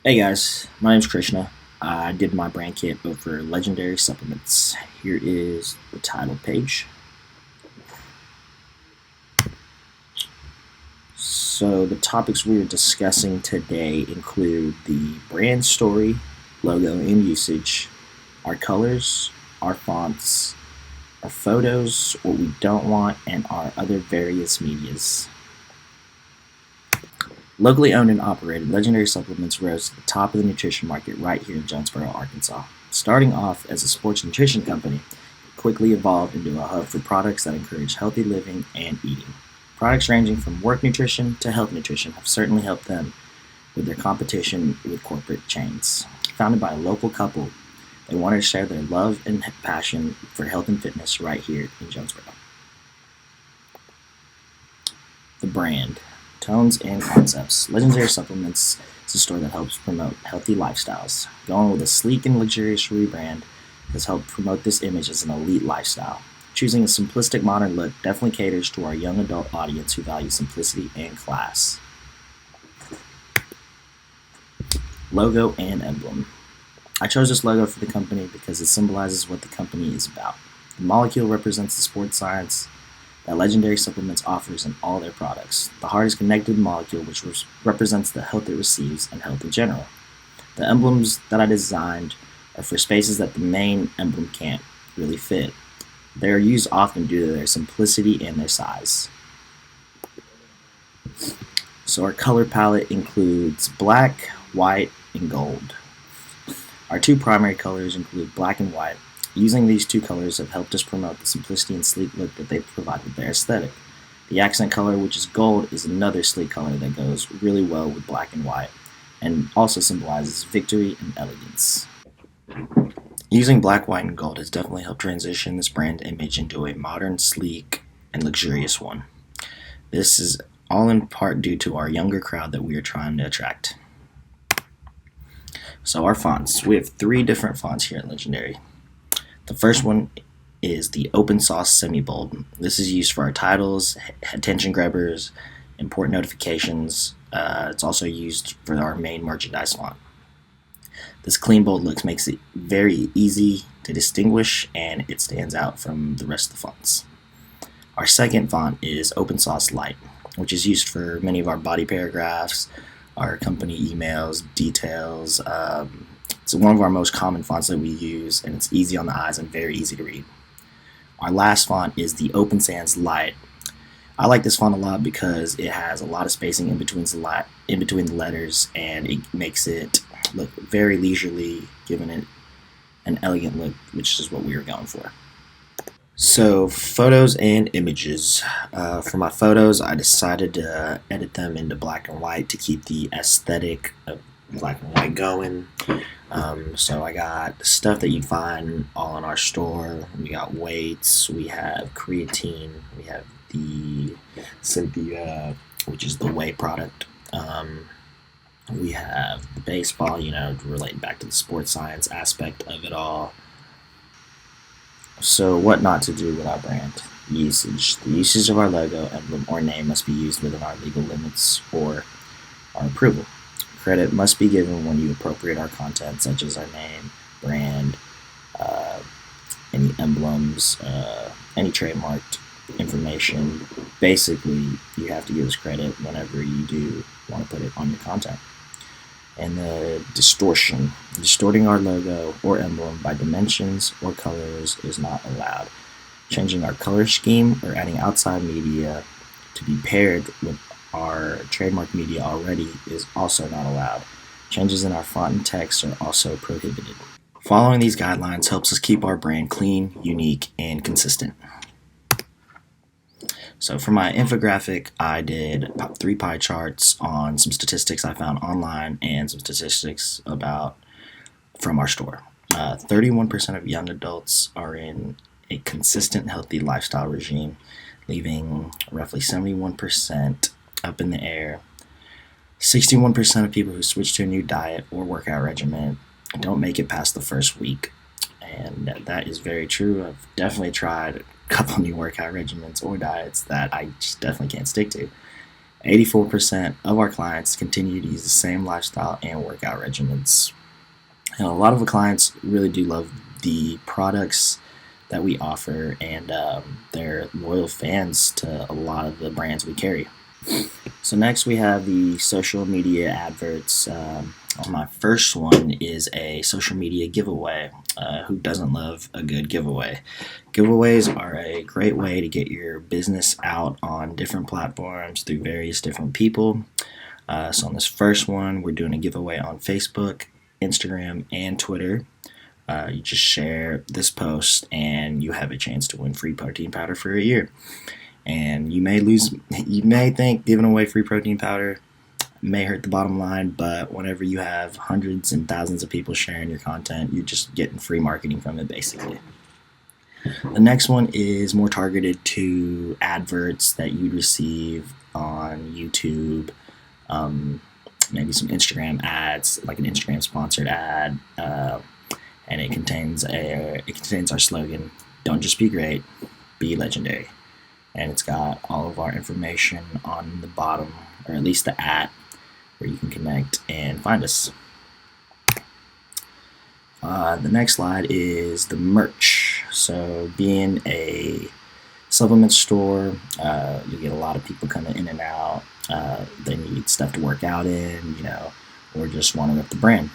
Hey guys, my name's Krishna. I did my brand kit over Legendary Supplements. Here is the title page. So, the topics we are discussing today include the brand story, logo, and usage, our colors, our fonts, our photos, what we don't want, and our other various medias. Locally owned and operated, Legendary Supplements rose to the top of the nutrition market right here in Jonesboro, Arkansas. Starting off as a sports nutrition company, it quickly evolved into a hub for products that encourage healthy living and eating. Products ranging from work nutrition to health nutrition have certainly helped them with their competition with corporate chains. Founded by a local couple, they wanted to share their love and passion for health and fitness right here in Jonesboro. The brand, tones, and concepts. Legendary Supplements is a store that helps promote healthy lifestyles. Going with a sleek and luxurious rebrand has helped promote this image as an elite lifestyle. Choosing a simplistic modern look definitely caters to our young adult audience who value simplicity and class. Logo and emblem. I chose this logo for the company because it symbolizes what the company is about. The molecule represents the sports science that Legendary Supplements offers in all their products. The heart is connected to the molecule, which represents the health it receives and health in general. The emblems that I designed are for spaces that the main emblem can't really fit. They are used often due to their simplicity and their size. So our color palette includes black, white, and gold. Our two primary colors include black and white. Using these two colors have helped us promote the simplicity and sleek look that they provide with their aesthetic. The accent color, which is gold, is another sleek color that goes really well with black and white, and also symbolizes victory and elegance. Using black, white, and gold has definitely helped transition this brand image into a modern, sleek, and luxurious one. This is all in part due to our younger crowd that we are trying to attract. So our fonts. We have three different fonts here at Legendary. The first one is the Open Sauce Semi-Bold. This is used for our titles, attention grabbers, important notifications. It's also used for our main merchandise font. This clean bold look makes it very easy to distinguish, and it stands out from the rest of the fonts. Our second font is Open Sauce Light, which is used for many of our body paragraphs, our company emails, details. It's one of our most common fonts that we use, and it's easy on the eyes and very easy to read. Our last font is the Open Sans Light. I like this font a lot because it has a lot of spacing in between the letters, and it makes it look very leisurely, giving it an elegant look, which is what we were going for. So, photos and images. For my photos, I decided to edit them into black and white to keep the aesthetic of black and white going. So I got the stuff that you find all in our store. We got weights, we have creatine, we have the Cynthia, which is the whey product. We have the baseball, relating back to the sports science aspect of it all. So what not to do with our brand? Usage. The usage of our logo, emblem, or name must be used within our legal limits or our approval. Credit must be given when you appropriate our content, such as our name, brand, any emblems, any trademarked information. Basically, you have to give us credit whenever you do want to put it on your content. And the distortion. Distorting our logo or emblem by dimensions or colors is not allowed. Changing our color scheme or adding outside media to be paired with our trademark media already is also not allowed. Changes in our font and text are also prohibited. Following these guidelines helps us keep our brand clean, unique, and consistent. So for my infographic, I did about 3 pie charts on some statistics I found online and some statistics from our store. 31% of young adults are in a consistent healthy lifestyle regime, leaving roughly 71% up in the air. 61% of people who switch to a new diet or workout regimen don't make it past the first week. And that is very true. I've definitely tried a couple new workout regimens or diets that I just definitely can't stick to. 84% of our clients continue to use the same lifestyle and workout regimens. And a lot of the clients really do love the products that we offer, and they're loyal fans to a lot of the brands we carry. So next we have the social media adverts. My first one is a social media giveaway. Who doesn't love a good giveaway? Giveaways are a great way to get your business out on different platforms through various different people. So on this first one, we're doing a giveaway on Facebook, Instagram, and Twitter. You just share this post and you have a chance to win free protein powder for a year. And you may think giving away free protein powder may hurt the bottom line, but whenever you have hundreds and thousands of people sharing your content, you're just getting free marketing from it, basically. The next one is more targeted to adverts that you'd receive on YouTube, maybe some Instagram ads, like an Instagram sponsored ad, and it contains our slogan, "Don't just be great, be legendary." And it's got all of our information on the bottom, or at least the @ where you can connect and find us. The next slide is the merch. So being a supplement store, you get a lot of people coming in and out. They need stuff to work out in, or just want to rep the brand.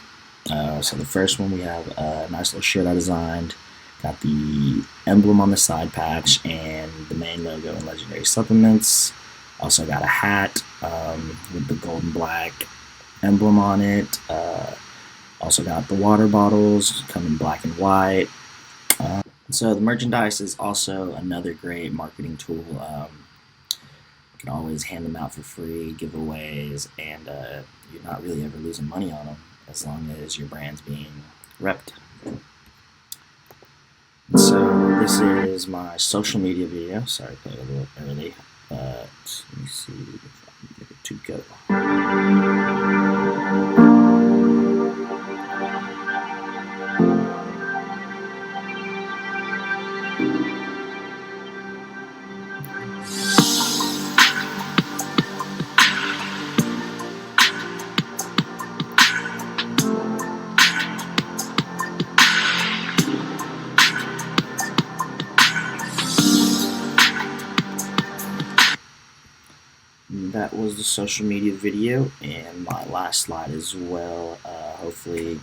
So the first one, we have a nice little shirt I designed. Got the emblem on the side patch and the main logo and Legendary Supplements. Also got a hat with the gold and black emblem on it. Also got the water bottles, come in black and white. So the merchandise is also another great marketing tool. You can always hand them out for free, giveaways, and you're not really ever losing money on them as long as your brand's being repped. So this is my social media video. Sorry, I played a little early, but let me see if I can get it to go. That was the social media video and my last slide as well. Hopefully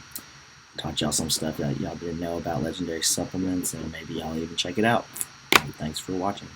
taught y'all some stuff that y'all didn't know about Legendary Supplements, and maybe y'all even check it out. Thanks for watching.